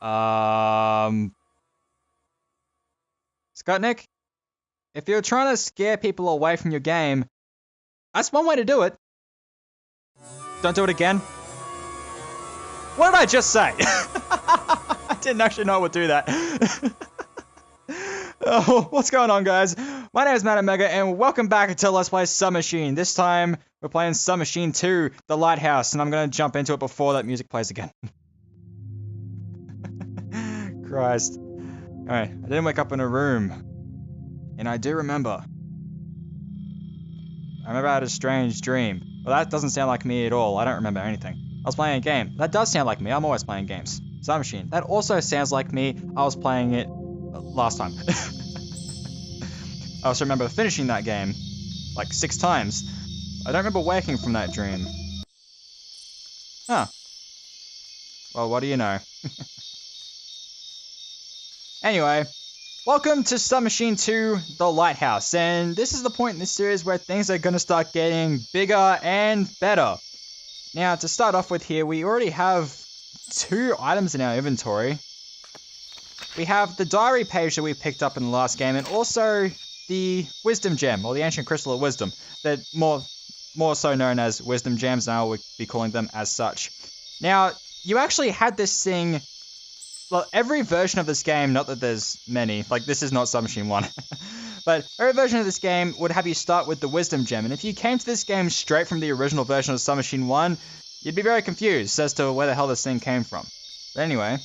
Skutnik, if you're trying to scare people away from your game, that's one way to do it. Don't do it again. What did I just say? I didn't actually know I would do that. Oh, what's going on, guys? My name is Matt Omega, and welcome back to Let's Play Submachine. This time, we're playing Submachine 2, The Lighthouse, and I'm going to jump into it before that music plays again. Christ. Alright, I didn't wake up in a room. And I do remember. I had a strange dream. Well, that doesn't sound like me at all. I don't remember anything. I was playing a game. That does sound like me. I'm always playing games. Submachine. That also sounds like me. I was playing it last time. I also remember finishing that game like 6 times. I don't remember waking from that dream. Huh. Well, what do you know? Anyway, welcome to Submachine 2, The Lighthouse, and this is the point in this series where things are going to start getting bigger and better. Now, to start off with here, we already have 2 items in our inventory. We have the diary page that we picked up in the last game, and also the Wisdom Gem, or the Ancient Crystal of Wisdom, that more so known as Wisdom Gems, and I will be calling them as such. Now, you actually had this thing. Well, every version of this game, not that there's many, like this is not Submachine 1, but every version of this game would have you start with the Wisdom Gem, and if you came to this game straight from the original version of Submachine 1, you'd be very confused as to where the hell this thing came from. But anyway,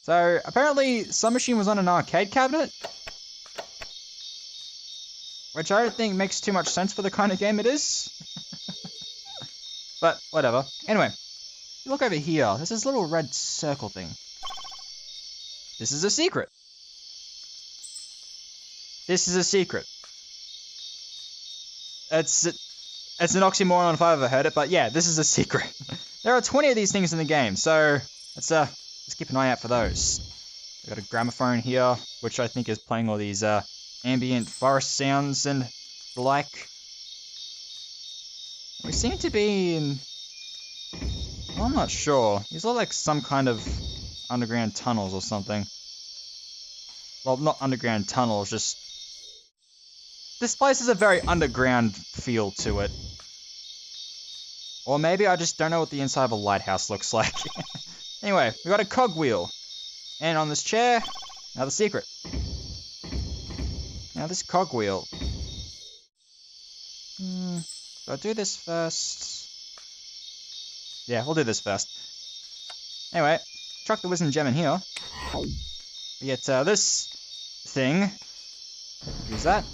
so apparently Submachine was on an arcade cabinet, which I don't think makes too much sense for the kind of game it is. But whatever. Anyway, look over here, there's this little red circle thing. This is a secret. This is a secret. It's an oxymoron if I've ever heard it, but yeah, this is a secret. There are 20 of these things in the game, so let's keep an eye out for those. We've got a gramophone here, which I think is playing all these ambient forest sounds and the like. We seem to be in... well, I'm not sure. These are like some kind of underground tunnels or something. Well, not underground tunnels, just... this place has a very underground feel to it. Or maybe I just don't know what the inside of a lighthouse looks like. Anyway, we got a cogwheel. And on this chair, another secret. Now this cogwheel. Do I do this first? Yeah, we'll do this first. Anyway, chuck the Wisdom Gem in here. We get this thing. Use that.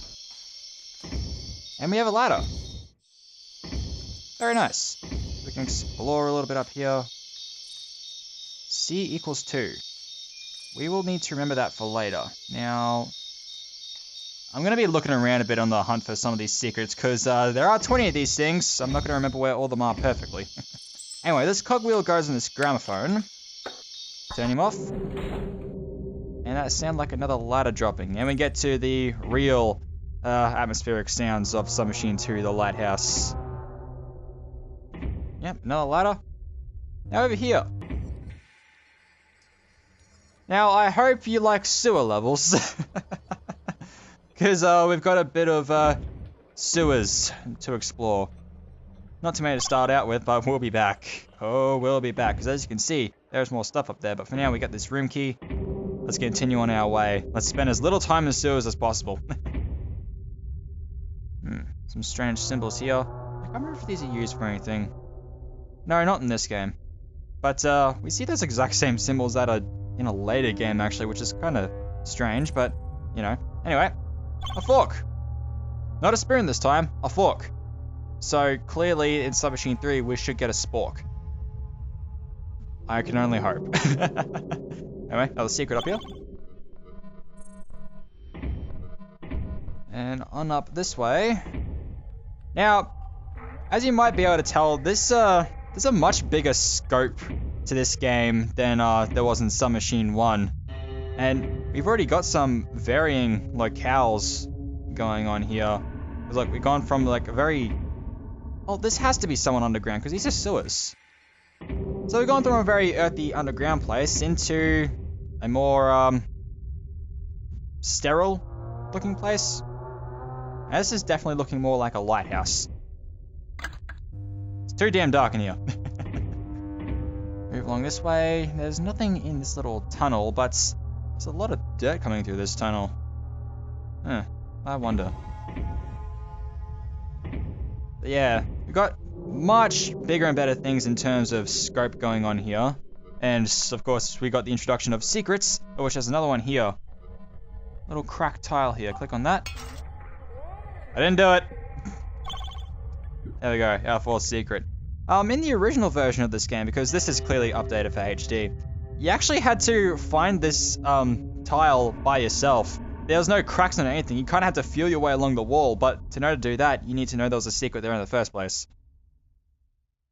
And we have a ladder. Very nice. We can explore a little bit up here. C equals 2. We will need to remember that for later. Now, I'm going to be looking around a bit on the hunt for some of these secrets, because there are 20 of these things, so I'm not going to remember where all of them are perfectly. Anyway, this cogwheel goes in this gramophone. Turn him off. And that sounds like another ladder dropping. And we get to the real atmospheric sounds of Submachine 2, The Lighthouse. Yep, another ladder. Now over here. Now, I hope you like sewer levels. Because we've got a bit of sewers to explore. Not too many to start out with, but we'll be back. Oh, we'll be back. Because as you can see, there's more stuff up there. But for now, we got this room key. Let's continue on our way. Let's spend as little time in sewers as possible. Some strange symbols here. I can't remember if these are used for anything. No, not in this game. But we see those exact same symbols that are in a later game, actually, which is kind of strange, but, you know. Anyway, a fork. Not a spoon this time, a fork. So, clearly, in Submachine 3, we should get a spork. I can only hope. Anyway, another secret up here. And on up this way. Now, as you might be able to tell, there's a much bigger scope to this game than there was in Submachine 1. And we've already got some varying locales going on here. Because, like, we've gone from, like, a very... well, this has to be someone underground, because these are sewers. So we've gone from a very earthy underground place into a more, sterile looking place. Now, this is definitely looking more like a lighthouse. It's too damn dark in here. Move along this way. There's nothing in this little tunnel, but there's a lot of dirt coming through this tunnel. Huh, I wonder. But yeah, we've got much bigger and better things in terms of scope going on here. And of course, we got the introduction of secrets, which there's another one here. Little cracked tile here. Click on that. I didn't do it. There we go, our fourth secret. In the original version of this game, because this is clearly updated for HD, you actually had to find this tile by yourself. There was no cracks in anything. You kind of had to feel your way along the wall, but to know to do that, you need to know there was a secret there in the first place.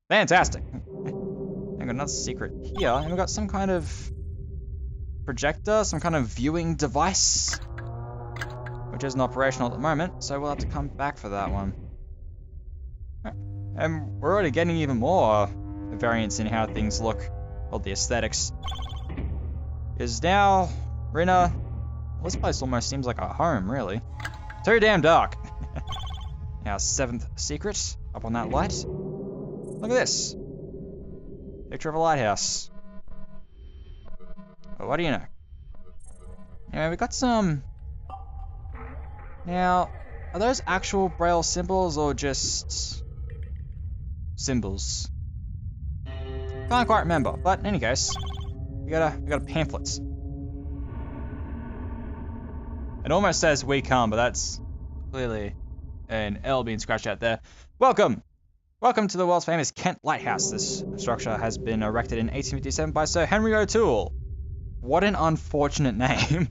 Fantastic. I've got another secret here, and we've got some kind of projector, some kind of viewing device, which isn't operational at the moment, so we'll have to come back for that one. And we're already getting even more variance in how things look, or the aesthetics. Because now, we're in a... Well, this place almost seems like a home, really. Too damn dark. Our seventh secret, up on that light. Look at this. Picture of a lighthouse. Well, what do you know? Anyway, we got some... Now, are those actual Braille symbols or just... symbols? Can't quite remember, but in any case, we got a pamphlet. It almost says "we come," but that's clearly an L being scratched out there. Welcome to the world's famous Kent Lighthouse. This structure has been erected in 1857 by Sir Henry O'Toole. What an unfortunate name.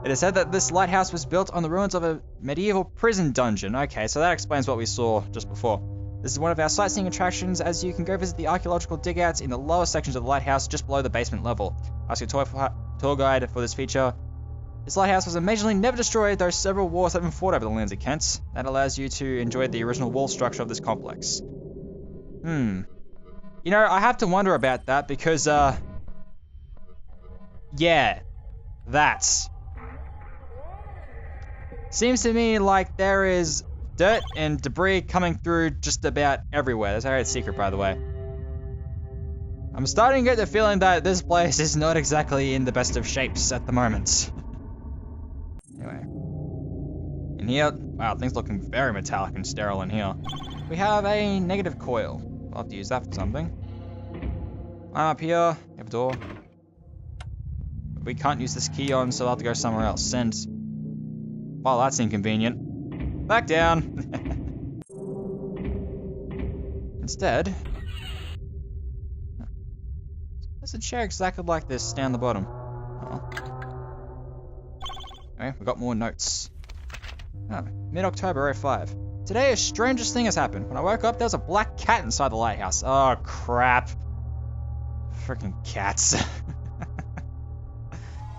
It is said that this lighthouse was built on the ruins of a medieval prison dungeon. Okay, so that explains what we saw just before. This is one of our sightseeing attractions, as you can go visit the archaeological digouts in the lower sections of the lighthouse just below the basement level. Ask your tour guide for this feature. This lighthouse was amazingly never destroyed, though several wars have been fought over the lands of Kent. That allows you to enjoy the original wall structure of this complex. You know, I have to wonder about that because, yeah, that. Seems to me like there is dirt and debris coming through just about everywhere. That's our secret, by the way. I'm starting to get the feeling that this place is not exactly in the best of shapes at the moment. Anyway. In here, wow, things looking very metallic and sterile in here. We have a negative coil. We'll have to use that for something. I'm up here, we have a door. We can't use this key on, so I'll have to go somewhere else. And, well, that's inconvenient. Back down. Instead, there's a chair exactly like this down the bottom. Oh. Okay, we got more notes. Oh, mid-October 05. Today, a strangest thing has happened. When I woke up, there was a black cat inside the lighthouse. Oh, crap. Freaking cats.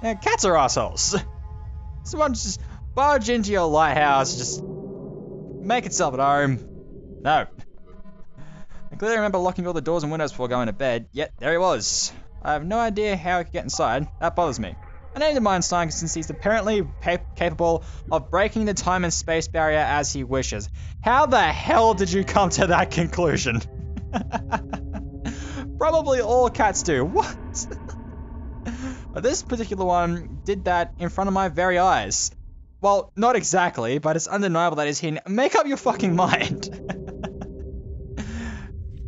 Yeah, cats are assholes. Someone just barge into your lighthouse, just make itself at home. No. I clearly remember locking all the doors and windows before going to bed, yet there he was. I have no idea how he could get inside. That bothers me. I named him Einstein since he's apparently capable of breaking the time and space barrier as he wishes. How the hell did you come to that conclusion? Probably all cats do. What? But this particular one did that in front of my very eyes. Well, not exactly, but it's undeniable that he's here. Make up your fucking mind.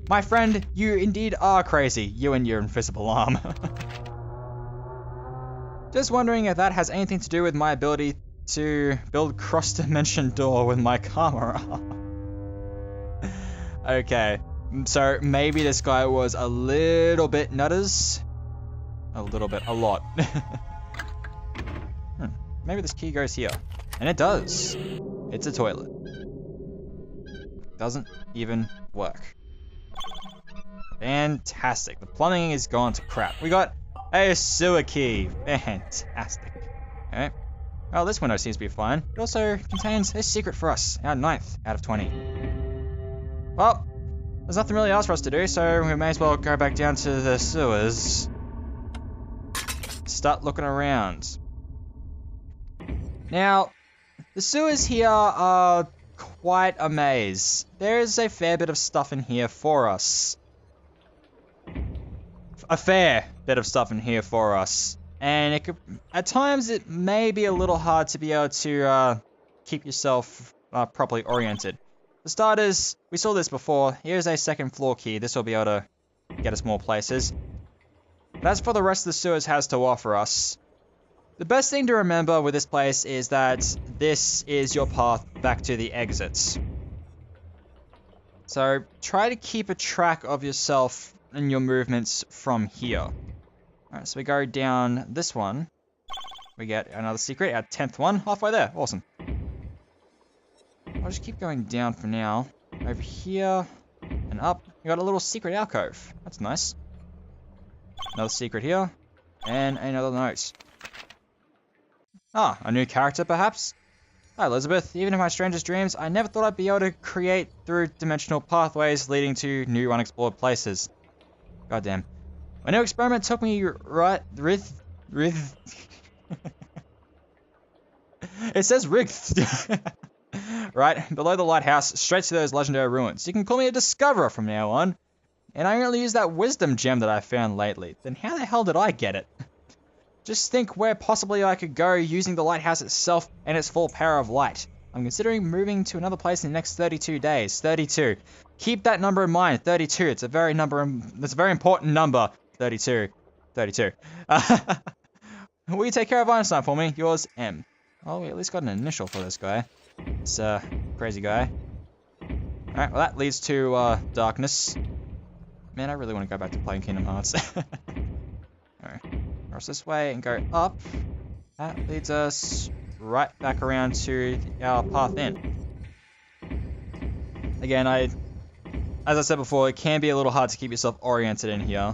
My friend, you indeed are crazy. You and your invisible arm. Just wondering if that has anything to do with my ability to build cross-dimension door with my camera. Okay, so maybe this guy was a little bit nutters. A little bit, a lot. Maybe this key goes here. And it does. It's a toilet. Doesn't even work. Fantastic. The plumbing is gone to crap. We got a sewer key. Fantastic. Okay. Well, this window seems to be fine. It also contains a secret for us. Our 9th out of 20. Well, there's nothing really else for us to do, so we may as well go back down to the sewers. start looking around. Now, the sewers here are quite a maze. There is a fair bit of stuff in here for us. A fair bit of stuff in here for us. And it could, at times it may be a little hard to be able to keep yourself properly oriented. For starters, we saw this before. Here's a second floor key. This will be able to get us more places. But as for the rest of the sewers has to offer us, the best thing to remember with this place is that this is your path back to the exits. So try to keep a track of yourself and your movements from here. Alright, so we go down this one. We get another secret, our 10th one, halfway there, awesome. I'll just keep going down for now. Over here, and up, we got a little secret alcove. That's nice. Another secret here, and another note. Ah, a new character perhaps? Hi Elizabeth, even in my strangest dreams, I never thought I'd be able to create through-dimensional pathways leading to new unexplored places. Goddamn. My new experiment took me right... It says Rigth. Right, below the lighthouse, straight to those legendary ruins. You can call me a discoverer from now on. And I only use that wisdom gem that I found lately. Then how the hell did I get it? Just think where possibly I could go using the lighthouse itself and its full power of light. I'm considering moving to another place in the next 32 days. 32. Keep that number in mind, 32. It's a very important number. 32. 32. Will you take care of Einstein for me? Yours, M. Oh, we at least got an initial for this guy. This, crazy guy. Alright, well that leads to, darkness. Man, I really want to go back to playing Kingdom Hearts. Alright, cross this way and go up. That leads us right back around to our path in. Again, as I said before, it can be a little hard to keep yourself oriented in here.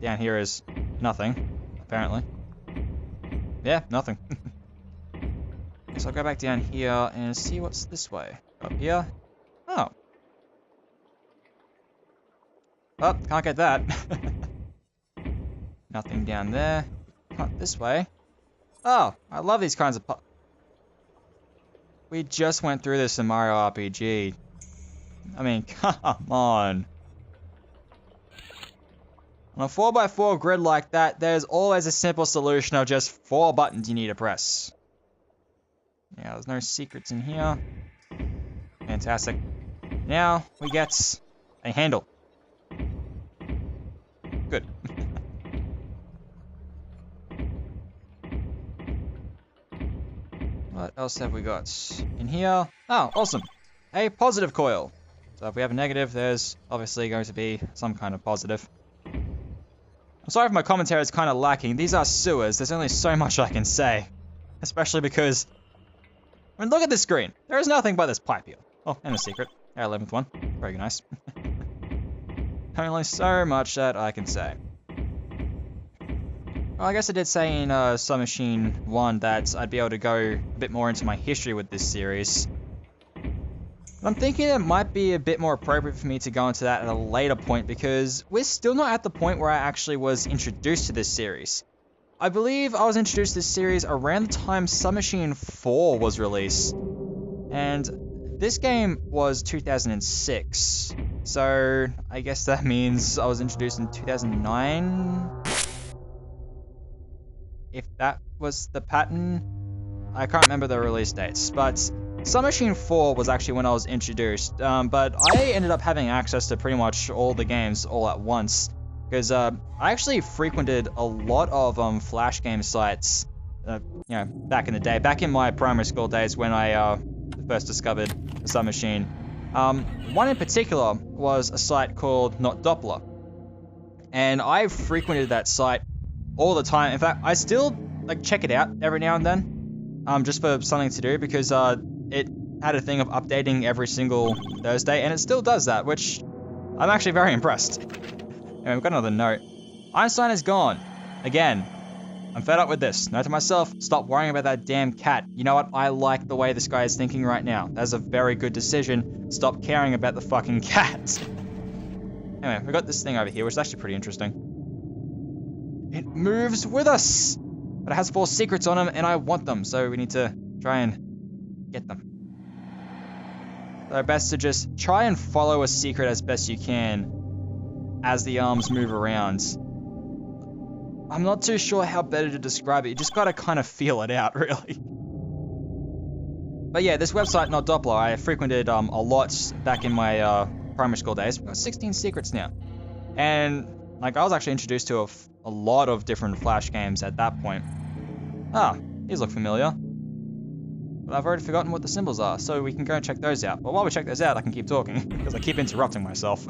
Down here is nothing, apparently. Yeah, nothing. So I'll go back down here and see what's this way. Up here. Oh. Oh, can't get that. Nothing down there. Not this way. Oh, I love these kinds of We just went through this in Mario RPG. I mean, come on. On a 4x4 grid like that, there's always a simple solution of just 4 buttons you need to press. Yeah, there's no secrets in here. Fantastic. Now, we get a handle. Good. What else have we got in here? Oh, awesome. A positive coil. So if we have a negative, there's obviously going to be some kind of positive. I'm sorry if my commentary is kind of lacking. These are sewers. There's only so much I can say. Especially because... I mean, look at this screen. There is nothing but this pipe here. Oh, and a secret. Our 11th one. Very nice. Only so much that I can say. Well, I guess I did say in Submachine 1 that I'd be able to go a bit more into my history with this series. But I'm thinking it might be a bit more appropriate for me to go into that at a later point because we're still not at the point where I actually was introduced to this series. I believe I was introduced to this series around the time Submachine 4 was released. And this game was 2006. So I guess that means I was introduced in 2009? If that was the pattern? I can't remember the release dates, but Submachine 4 was actually when I was introduced. But I ended up having access to pretty much all the games all at once. Because I actually frequented a lot of Flash game sites, you know, back in the day, back in my primary school days when I first discovered the Submachine. One in particular was a site called Not Doppler, and I frequented that site all the time. In fact, I still like check it out every now and then, just for something to do because it had a thing of updating every single Thursday, and it still does that, which I'm actually very impressed. Anyway, we've got another note. Einstein is gone. Again. I'm fed up with this. Note to myself, stop worrying about that damn cat. You know what? I like the way this guy is thinking right now. That's a very good decision. Stop caring about the fucking cat. Anyway, we got this thing over here, which is actually pretty interesting. It moves with us. But it has 4 secrets on them, and I want them, so we need to try and get them. So best to just try and follow a secret as best you can as the arms move around. I'm not too sure how better to describe it. You just gotta kind of feel it out, really. But yeah, this website, Not Doppler, I frequented a lot back in my primary school days. We've got 16 secrets now. And like I was actually introduced to a lot of different Flash games at that point. Ah, these look familiar. But I've already forgotten what the symbols are, so we can go and check those out. But while we check those out, I can keep talking, because I keep interrupting myself.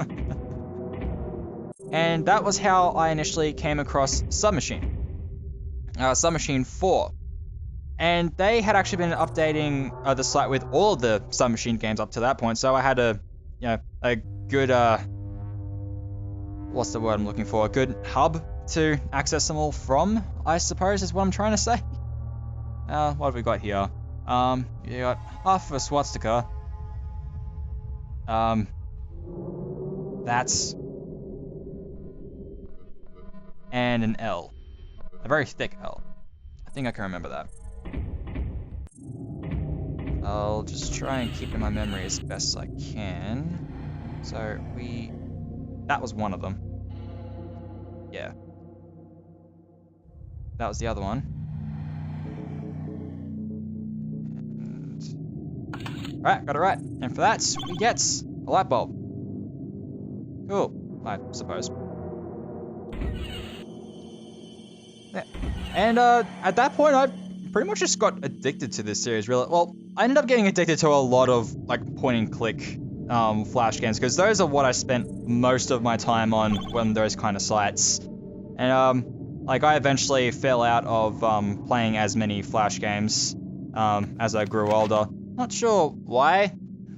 And that was how I initially came across Submachine. Submachine 4. And they had actually been updating the site with all of the Submachine games up to that point, so I had a good, what's the word I'm looking for? A good hub to access them all from, I suppose, is what I'm trying to say. What have we got here? You got half of a swastika. That's... and an L. A very thick L. I think I can remember that. I'll just try and keep it in my memory as best as I can. So that was one of them. Yeah. That was the other one. Alright, got it right. And for that, we get a light bulb. Cool, I suppose. Yeah. And at that point, I pretty much just got addicted to this series, really. Well, I ended up getting addicted to a lot of, like, point-and-click Flash games, because those are what I spent most of my time on those kind of sites. And, like, I eventually fell out of playing as many Flash games as I grew older. Not sure why.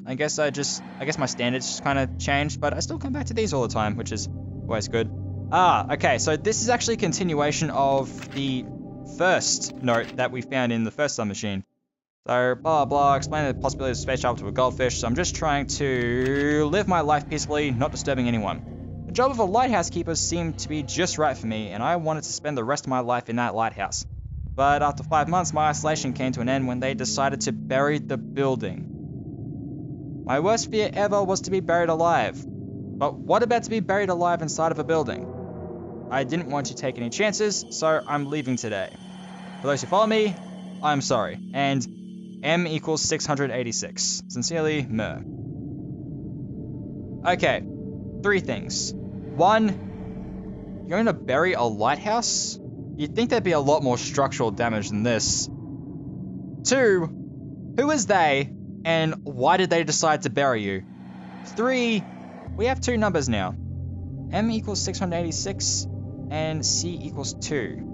I guess my standards just kind of changed, but I still come back to these all the time, which is always good. Okay, so this is actually a continuation of the first note that we found in the first Submachine. So, blah, blah, explain the possibility of space travel to a goldfish, so I'm just trying to live my life peacefully, not disturbing anyone. The job of a lighthouse keeper seemed to be just right for me, and I wanted to spend the rest of my life in that lighthouse. But after 5 months, my isolation came to an end when they decided to bury the building. My worst fear ever was to be buried alive. But what about to be buried alive inside of a building? I didn't want to take any chances, so I'm leaving today. For those who follow me, I'm sorry. And M equals 686. Sincerely, Mer. Okay, 3 things. 1, you're going to bury a lighthouse? You'd think there'd be a lot more structural damage than this. 2, who is they, and why did they decide to bury you? 3, we have 2 numbers now. M equals 686, and C equals 2.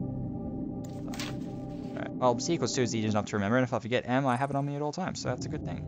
Alright, well, C equals 2 is easy enough to remember, and if I forget M, I have it on me at all times, so that's a good thing.